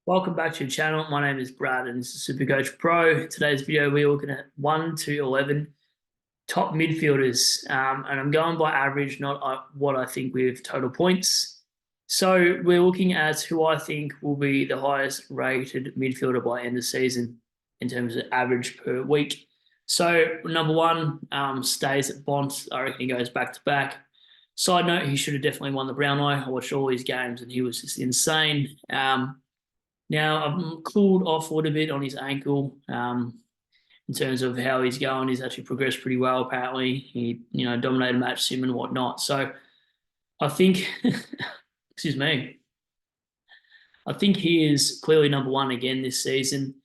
Welcome back to the channel. My name is Brad and this is SuperCoach Pro. Today's video, we're looking at 1 to 11 top midfielders. And I'm going by average, not what I think with total points. So we're looking at who I think will be the highest rated midfielder by end of season in terms of average per week. So number one stays at Bont. I reckon he goes back to back. Side note, he should have definitely won the Brown Eye. I watched all his games and he was just insane. Now, I've cooled off a little bit on his ankle in terms of how he's going. He's actually progressed pretty well, apparently. He, dominated match sim and whatnot. So I think, excuse me, I think he is clearly number one again this season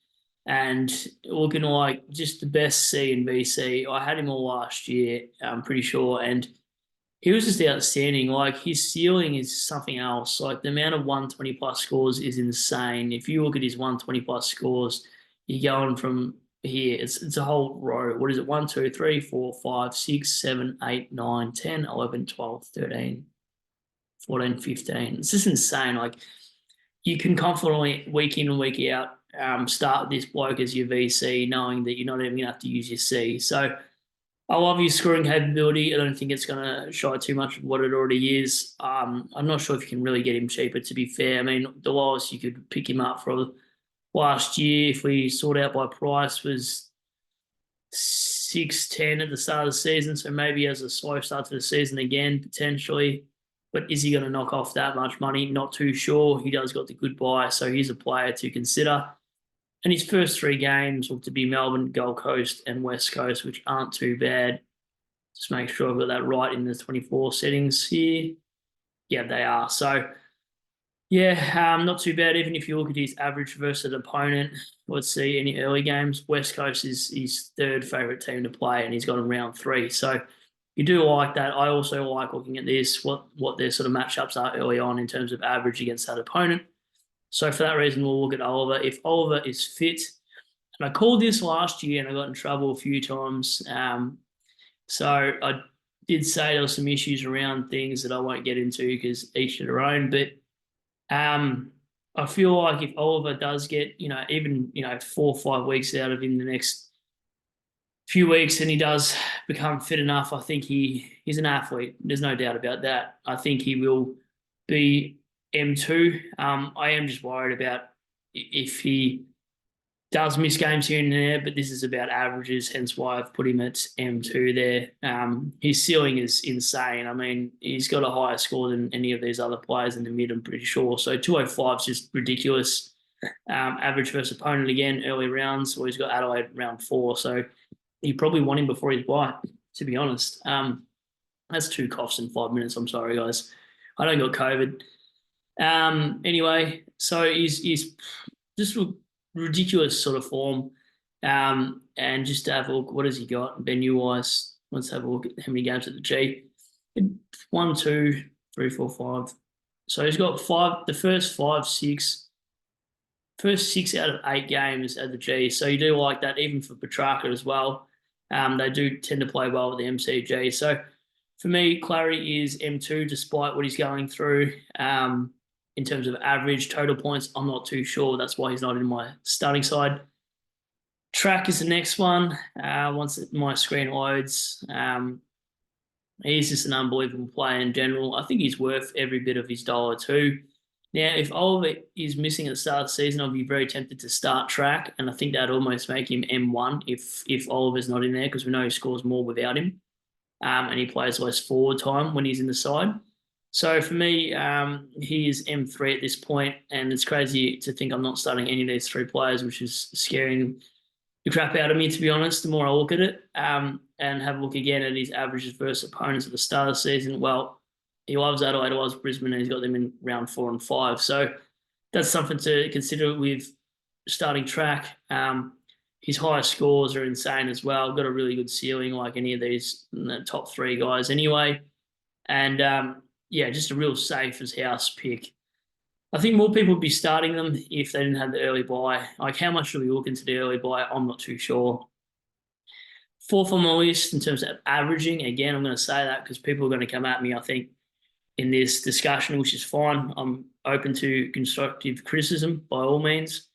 and looking like just the best C in VC. I had him all last year, I'm pretty sure, and he was just outstanding. Like, his ceiling is something else. Like, the amount of 120 plus scores is insane. If you look at his 120 plus scores, you're going from here. It's a whole row. What is it? 1, 2, 3, 4, 5, 6, 7, 8, 9, 10, 11, 12, 13, 14, 15. It's just insane. Like, you can confidently, week in and week out, start this bloke as your VC, knowing that you're not even going to have to use your C. So I love his scoring capability. I don't think it's going to shy too much of what it already is. I'm not sure if you can really get him cheaper, to be fair. I mean, the lowest you could pick him up for last year, if we sort out by price, was 610 at the start of the season. So maybe he has a slow start to the season again, potentially. But is he going to knock off that much money? Not too sure. He does got the good buy, so he's a player to consider. And his first three games look to be Melbourne, Gold Coast, and West Coast, which aren't too bad. Just make sure I've got that right in the 24 settings here. Yeah, they are. So, yeah, not too bad. Even if you look at his average versus an opponent, let's see, any early games, West Coast is his third favourite team to play, and he's got in round 3. So you do like that. I also like looking at this, what their sort of matchups are early on in terms of average against that opponent. So for that reason, we'll look at Oliver. If Oliver is fit, and I called this last year and I got in trouble a few times. So I did say there were some issues around things that I won't get into because each to their own. But I feel like if Oliver does get, even, 4 or 5 weeks out of him the next few weeks and he does become fit enough, I think he's an athlete. There's no doubt about that. I think he will be M2. I am just worried about if he does miss games here and there, but this is about averages, hence why I've put him at M2 there. His ceiling is insane. I mean, he's got a higher score than any of these other players in the mid, I'm pretty sure. So 205 is just ridiculous. Average versus opponent again, early rounds. Well, he's got Adelaide round 4, so you probably want him before his bye, to be honest. That's 2 coughs in 5 minutes. I'm sorry, guys. I don't got COVID. Anyway, so he's just a ridiculous sort of form. And just to have a look, what has he got? Venue-wise, let's have a look at how many games at the G. 1, 2, 3, 4, 5. So he's got 5, the first 6 out of 8 games at the G. So you do like that, even for Petrarca as well. They do tend to play well with the MCG. So for me, Clary is M2 despite what he's going through. In terms of average total points, I'm not too sure. That's why he's not in my starting side. Track is the next one. Once my screen loads, he's just an unbelievable player in general. I think he's worth every bit of his $1 Now, if Oliver is missing at the start of the season, I'll be very tempted to start Track, and I think that'd almost make him M1 if Oliver's not in there, because we know he scores more without him, and he plays less forward time when he's in the side. So for me, he is M3 at this point, and it's crazy to think I'm not starting any of these 3 players, which is scaring the crap out of me, to be honest, the more I look at it, and have a look again at his averages versus opponents at the start of the season. Well, he loves Adelaide, he loves Brisbane, and he's got them in round 4 and 5. So that's something to consider with starting Track. His highest scores are insane as well. Got a really good ceiling like any of these top 3 guys anyway. And yeah, just a real safe as house pick. I think more people would be starting them if they didn't have the early buy. Like, how much should we look into the early buy? I'm not too sure. 4th on my list in terms of averaging. Again, I'm going to say that because people are going to come at me, I think. in this discussion, which is fine. I'm open to constructive criticism by all means.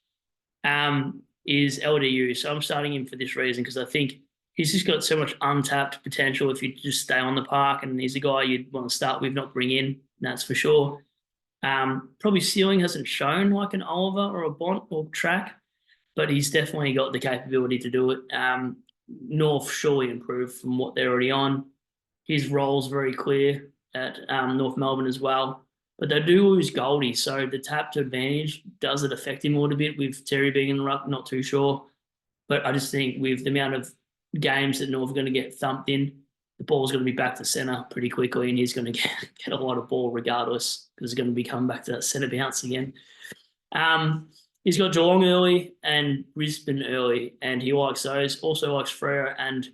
Is LDU. So I'm starting him for this reason because I think he's just got so much untapped potential if you just stay on the park, and he's a guy you'd want to start with, not bring in. That's for sure. Probably ceiling hasn't shown like an Oliver or a Bont or Track, but he's definitely got the capability to do it. North surely improved from what they're already on. His role's very clear at North Melbourne as well. But they do lose Goldie, so the tap to advantage, does it affect him a little bit with Terry being in the ruck? Not too sure. But I just think with the amount of games that North are going to get thumped in, the ball's going to be back to centre pretty quickly, and he's going to get a lot of ball regardless because it's going to be coming back to that centre bounce again. He's got Geelong early and Brisbane early, and he likes those. Also likes Freo and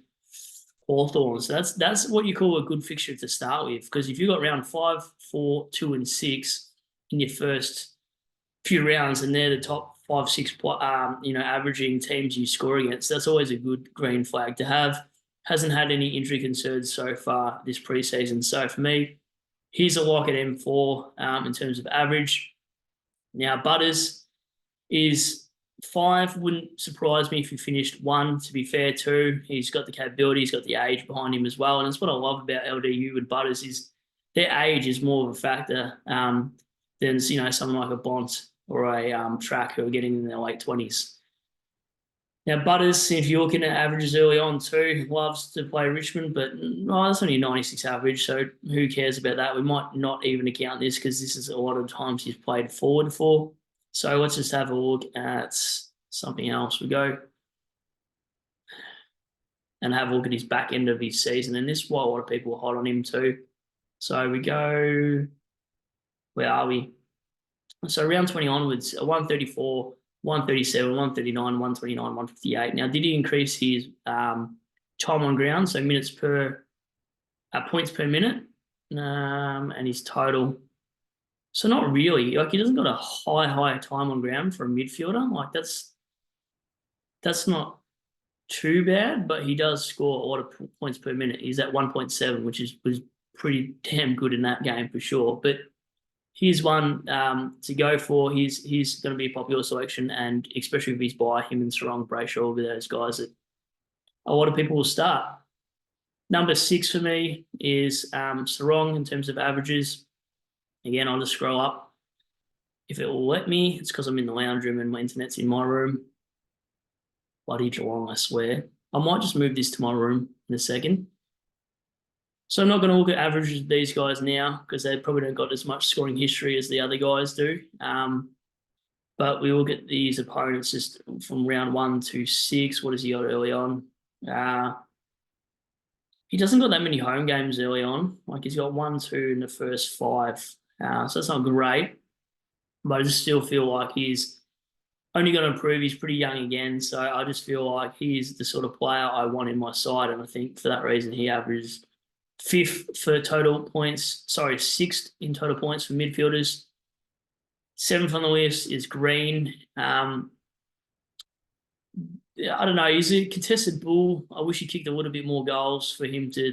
Hawthorn. So that's what you call a good fixture to start with, because if you've got round 5, 4, 2, and 6 in your first few rounds, and they're the top 5, 6, averaging teams you score against, that's always a good green flag to have. Hasn't had any injury concerns so far this preseason. So for me, he's a lock at M4 in terms of average. Now, Butters is 5. Wouldn't surprise me if he finished 1, to be fair, 2. He's got the capability, he's got the age behind him as well. And that's what I love about LDU with Butters is their age is more of a factor than, someone like a Bont or a Track who are getting in their late 20s. Now, Butters, if you're looking at averages early on too, loves to play Richmond, but that's only a 96 average, so who cares about that? We might not even account this because this is a lot of times he's played forward for. So let's just have a look at something else. We go and have a look at his back end of his season, and this is why a lot of people are hot on him too. So we go, where are we? So round 20 onwards, 134, 137, 139, 129, 158. Now, did he increase his time on ground, so minutes per points per minute, and his total? So not really. Like, he doesn't got a high time on ground for a midfielder. Like, that's not too bad, but he does score a lot of points per minute. He's at 1.7, which was pretty damn good in that game for sure. But here's one to go for. He's going to be a popular selection, and especially if he's by him and Sarong, Brayshaw will be those guys that a lot of people will start. Number 6 for me is Sarong in terms of averages. Again, I'll just scroll up if it will let me. It's because I'm in the lounge room and my internet's in my room. Bloody Geelong, I swear. I might just move this to my room in a second. So I'm not going to look at averages of these guys now because they probably don't got as much scoring history as the other guys do. But we look at these opponents just from round 1 to 6. What has he got early on? He doesn't got that many home games early on. Like, he's got 1, 2 in the first 5. So that's not great. But I just still feel like he's only going to improve. He's pretty young again. So I just feel like he's the sort of player I want in my side. And I think for that reason, he averages 5th for total points. Sorry, 6th in total points for midfielders. 7th on the list is Green. I don't know. He's a contested bull. I wish he kicked a little bit more goals for him to,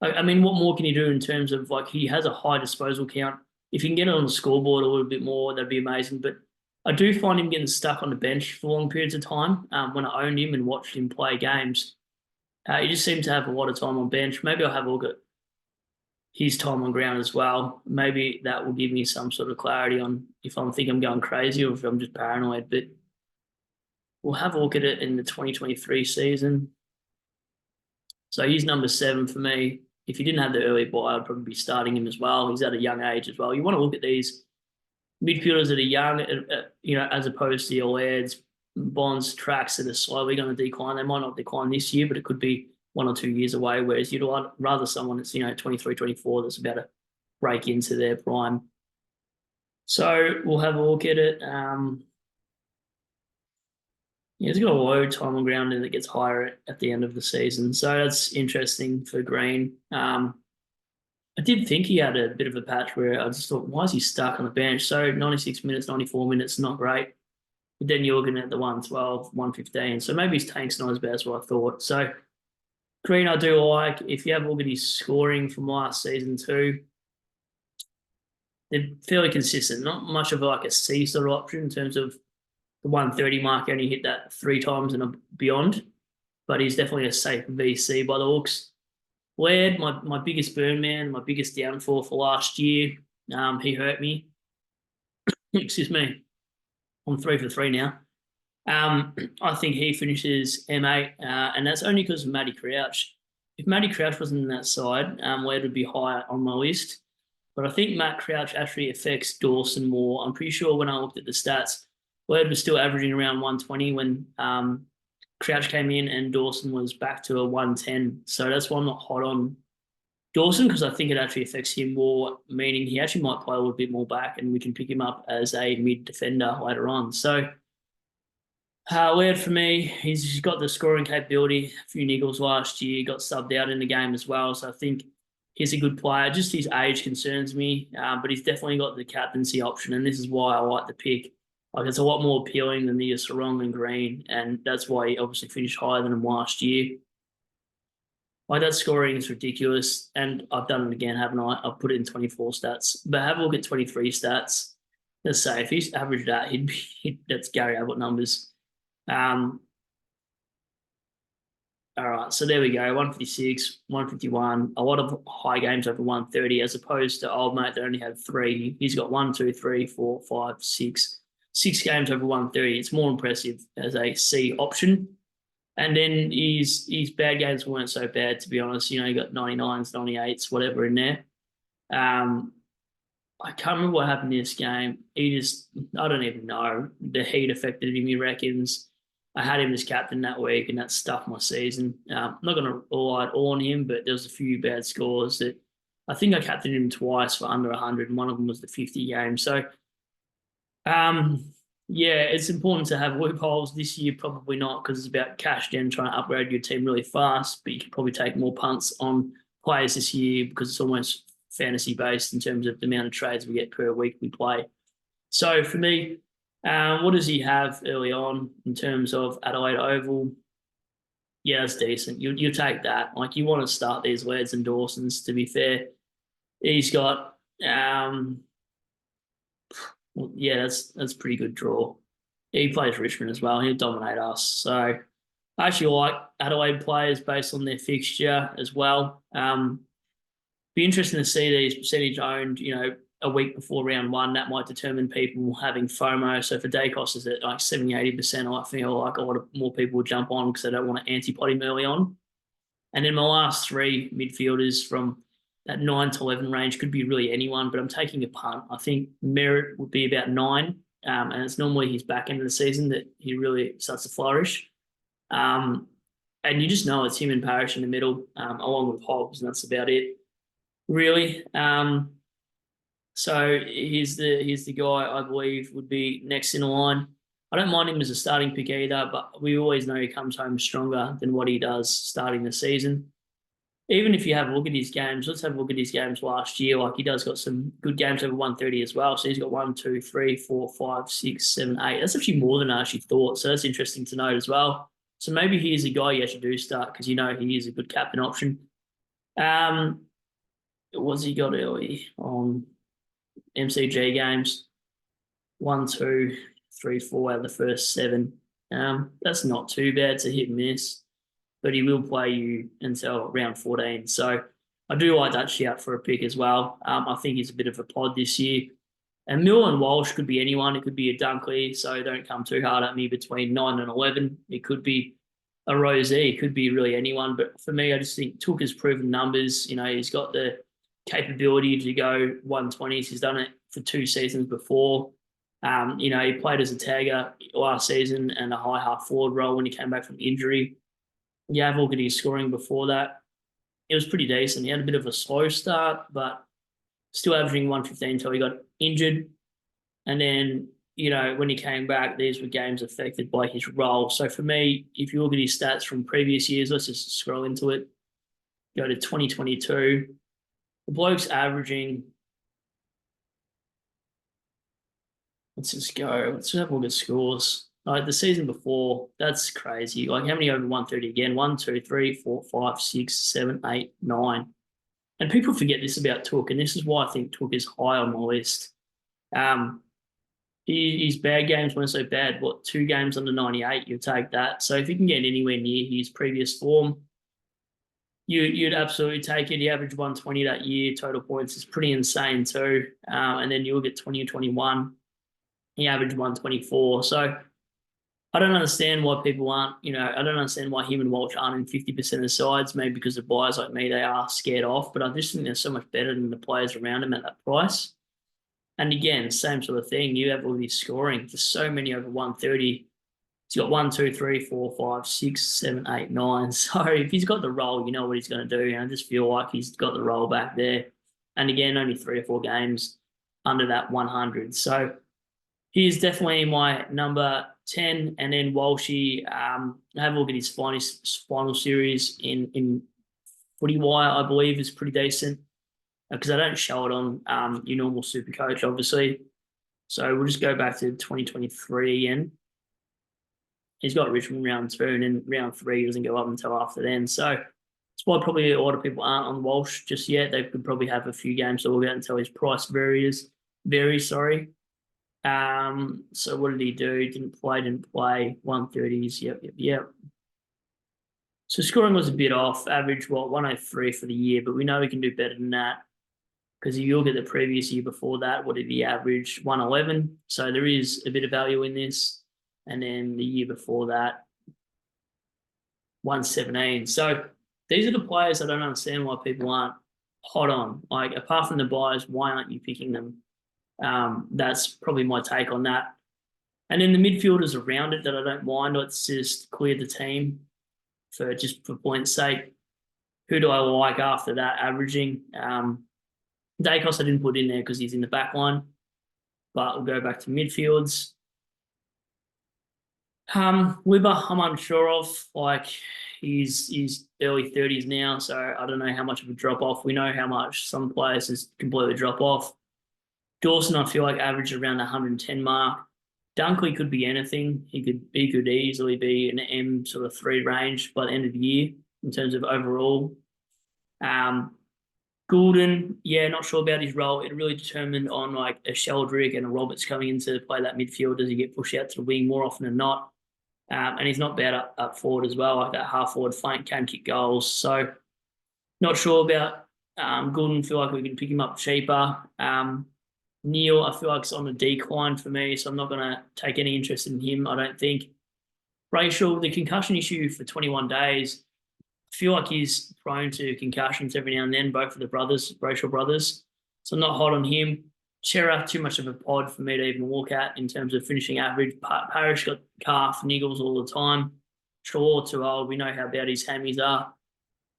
I mean, what more can he do in terms of, like, he has a high disposal count. If he can get it on the scoreboard a little bit more, that'd be amazing. But I do find him getting stuck on the bench for long periods of time. When I owned him and watched him play games, he just seems to have a lot of time on bench. Maybe I'll have a look at his time on ground as well. Maybe that will give me some sort of clarity on if I'm going crazy or if I'm just paranoid. But we'll have a look at it in the 2023 season. So he's number 7 for me. If he didn't have the early buy, I'd probably be starting him as well. He's at a young age as well. You want to look at these midfielders that are young, as opposed to your Lairds, Bonds, Tracks that are slowly going to decline. They might not decline this year, but it could be 1 or 2 years away, whereas you'd rather someone that's, 23, 24 that's about to break into their prime. So we'll have a look at it. He's got a low time on ground and it gets higher at the end of the season. So that's interesting for Green. I did think he had a bit of a patch where I just thought, why is he stuck on the bench? So 96 minutes, 94 minutes, not great. But then you're looking at the 112, 115. So maybe his tank's not as bad as what I thought. So Green I do like. If you have a look at his scoring from last season too, they're fairly consistent. Not much of like a C sort of option in terms of the 130 mark. Only hit that 3 times and beyond, but he's definitely a safe VC by the looks. Laird, my biggest burn man, my biggest downfall for last year. He hurt me. Excuse me. I'm 3 for 3 now. I think he finishes M8, and that's only because of Matty Crouch. If Matty Crouch wasn't in that side, Laird would be higher on my list. But I think Matt Crouch actually affects Dawson more. I'm pretty sure when I looked at the stats, Laird was still averaging around 120 when Crouch came in, and Dawson was back to a 110. So that's why I'm not hot on Dawson, because I think it actually affects him more, meaning he actually might play a little bit more back and we can pick him up as a mid defender later on. So Laird for me, he's got the scoring capability. A few niggles last year, got subbed out in the game as well. So I think he's a good player. Just his age concerns me, but he's definitely got the captaincy option, and this is why I like the pick. Like, it's a lot more appealing than the Sarong and Green, and that's why he obviously finished higher than him last year. Like, that scoring is ridiculous, and I've done it again, haven't I? I've put it in 24 stats, but have a look at 23 stats. Let's say if he's averaged that, that's Gary Ablett numbers. All right, so there we go. 156, 151. A lot of high games over 130, as opposed to old mate that only had 3. He's got 1, 2, 3, 4, 5, 6. 6 games over 130. It's more impressive as a C option. And then his bad games weren't so bad, to be honest. You know, he got 99s, 98s, whatever in there. I can't remember what happened in this game. I don't even know. The heat affected him, he reckons. I had him as captain that week, and that stuffed my season. I'm not going to rely all on him, but there was a few bad scores that I think I captained him twice for under 100, and one of them was the 50 game. So, yeah, it's important to have loopholes this year. Probably not, because it's about cash gen, trying to upgrade your team really fast, but you can probably take more punts on players this year because it's almost fantasy based in terms of the amount of trades we get per week we play. So for me, what does he have early on in terms of Adelaide Oval? Yeah, that's decent. You take that. Like, you want to start these Lairds and Dawsons, to be fair. He's got, yeah, that's pretty good draw. He plays Richmond as well. He'll dominate us. So I actually like Adelaide players based on their fixture as well. Be interesting to see these percentage owned, a week before round 1. That might determine people having FOMO. So for Dacos is at like 70, 80%, I feel like a lot of more people will jump on because they don't want to anti-pot him early on. And then my last 3 midfielders from that 9 to 11 range could be really anyone, but I'm taking a punt. I think Merritt would be about 9, and it's normally his back end of the season that he really starts to flourish. And you just know it's him and Parrish in the middle, along with Hobbs, and that's about it, really. So here's the guy I believe would be next in line. I don't mind him as a starting pick either, but we always know he comes home stronger than what he does starting the season. Even if you have a look at his games, let's have a look at his games last year. Like, he does got some good games over 130 as well. So he's got 1, 2, 3, 4, 5, 6, 7, 8. That's actually more than I actually thought. So that's interesting to note as well. So maybe he is a guy you actually do start, because he is a good captain option. What's he got early on MCG games? 1, 2, 3, 4 out of the first 7. That's not too bad. It's a hit and miss, but he will play you until round 14. So I do like that shout for a pick as well. I think he's a bit of a pod this year. And Mill and Walsh could be anyone. It could be a Dunkley, so don't come too hard at me between 9 and 11. It could be a Rosé. It could be really anyone. But for me, I just think Took has proven numbers. He's got the capability to go 120s. He's done it for 2 seasons before. He played as a tagger last season and a high half forward role when he came back from injury. Yeah, have a look at his scoring before that. It was pretty decent. He had a bit of a slow start, but still averaging 115 until he got injured. And then, when he came back, these were games affected by his role. So for me, if you look at his stats from previous years, let's just scroll into it. Go to 2022. The bloke's averaging, let's just go. Let's have a look at scores. Like the season before, that's crazy. Like, how many over 130 again? 1, 2, 3, 4, 5, 6, 7, 8, 9. And people forget this about Took, and this is why I think Took is high on my list. Um, his bad games weren't so bad. What, 2 games under 98? You take that. So if you can get anywhere near his previous form, you'd absolutely take it. He averaged 120 that year. Total points is pretty insane too. And then you look at 20 and 21, he averaged 124. So I don't understand why people aren't, I don't understand why him and Walsh aren't in 50% of the sides. Maybe because of buyers like me, they are scared off. But I just think they're so much better than the players around him at that price. And again, same sort of thing. You have all these scoring. There's so many over 130. He's got 1, 2, 3, 4, 5, 6, 7, 8, 9. So if he's got the role, you know what he's going to do. And I just feel like he's got the role back there. And again, only 3 or 4 games under that 100. So he's definitely my number 10. And then Walshy, have a look at his final series in Footy Wire, I believe, is pretty decent. Because I don't show it on your normal SuperCoach, obviously. So we'll just go back to 2023 again. He's got Richmond round 2, and then round 3 doesn't go up until after then. So that's why probably a lot of people aren't on Walsh just yet. They could probably have a few games to look at until his price varies. So what did he do? Didn't play. 130s. Yep. So scoring was a bit off. Average, 103 for the year, but we know he can do better than that. Because if you look at the previous year before that, what did he average? 111. So there is a bit of value in this. And then the year before that, 117. So these are the players I don't understand why people aren't hot on. Like, apart from the buyers, why aren't you picking them? That's probably my take on that. And then the midfielders around it that I don't mind. Let's just clear the team for points' sake. Who do I like after that averaging? Dacos I didn't put in there because he's in the back line. But we'll go back to midfields. Wibber, I'm unsure of. Like, he's early 30s now, so I don't know how much of a drop off. We know how much some players has completely drop off. Dawson, I feel like averaged around the 110 mark. Dunkley could be anything. He could easily be an M sort of 3 range by the end of the year in terms of overall. Goulden, not sure about his role. It really determined on like a Sheldrick and a Roberts coming in to play that midfield. Does he get pushed out to the wing more often than not? And he's not bad up forward as well, like that half forward flank can kick goals. So not sure about Goulden. Feel like we can pick him up cheaper. Neil, I feel like it's on the decline for me, so I'm not going to take any interest in him, I don't think. Rachel, the concussion issue for 21 days, I feel like he's prone to concussions every now and then, both of the Rachel brothers. So I'm not hot on him. Chera, too much of a pod for me to even look at in terms of finishing average. Parish got calf niggles all the time. Shaw, too old. We know how bad his hammies are.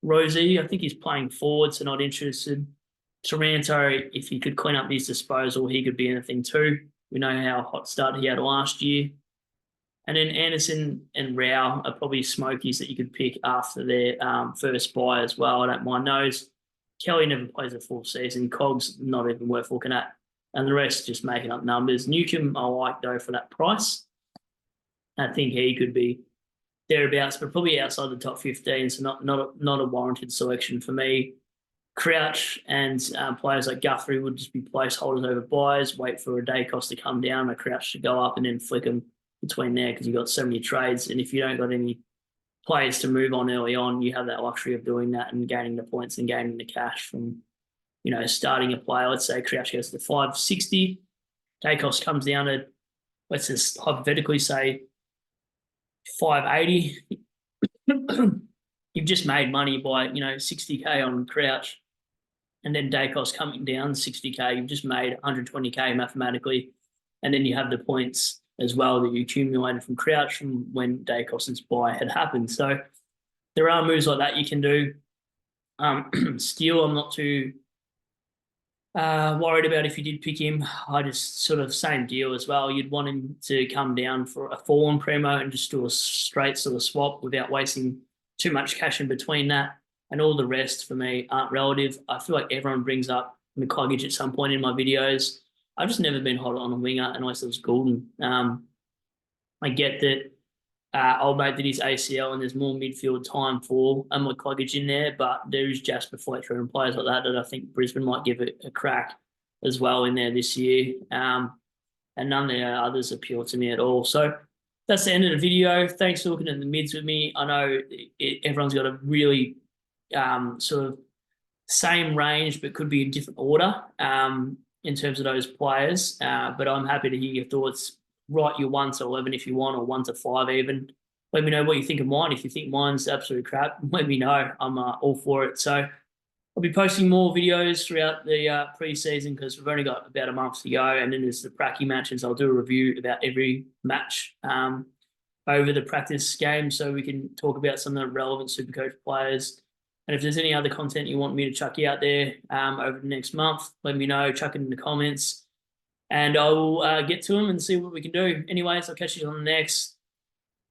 Rosie, I think he's playing forward, so not interested. Taranto, if he could clean up his disposal, he could be anything too. We know how hot start he had last year. And then Anderson and Rao are probably smokies that you could pick after their first buy as well. I don't mind those. Kelly never plays a full season. Cogs, not even worth looking at. And the rest just making up numbers. Newcomb, I like, though, for that price. I think he could be thereabouts, but probably outside the top 15, so not a warranted selection for me. Crouch and players like Guthrie would just be placeholders over buys, wait for a Dacos to come down, a Crouch to go up, and then flick them between there because you've got so many trades. And if you don't got any players to move on early on, you have that luxury of doing that and gaining the points and gaining the cash from, starting a player. Let's say Crouch goes to 560, Dacos comes down to, let's just hypothetically say 580. You've just made money by, 60K on Crouch. And then Dacos coming down 60K, you've just made 120K mathematically. And then you have the points as well that you accumulated from Crouch from when Dacos's buy had happened. So there are moves like that you can do. Steele, I'm not too worried about if you did pick him. I just sort of same deal as well. You'd want him to come down for a fallen primo and just do a straight sort of swap without wasting too much cash in between that. And all the rest for me aren't relative. I feel like everyone brings up McCluggage at some point in my videos. I've just never been hot on a winger unless it was Goulden. I get that old mate did his ACL, and there's more midfield time for McCluggage in there, but there is Jasper Fletcher and players like that I think Brisbane might give it a crack as well in there this year. And none of the others appeal to me at all. So that's the end of the video. Thanks for looking at the mids with me. I know everyone's got a really sort of same range, but could be in different order in terms of those players. But I'm happy to hear your thoughts. Write your 1 to 11 if you want, or 1 to 5 even. Let me know what you think of mine. If you think mine's absolute crap, let me know. I'm all for it. So I'll be posting more videos throughout the pre-season because we've only got about a month to go, and then there's the pracky matches. I'll do a review about every match over the practice game, so we can talk about some of the relevant SuperCoach players. And if there's any other content you want me to chuck out there over the next month, let me know. Chuck it in the comments, and I will get to them and see what we can do. Anyways, I'll catch you on the next.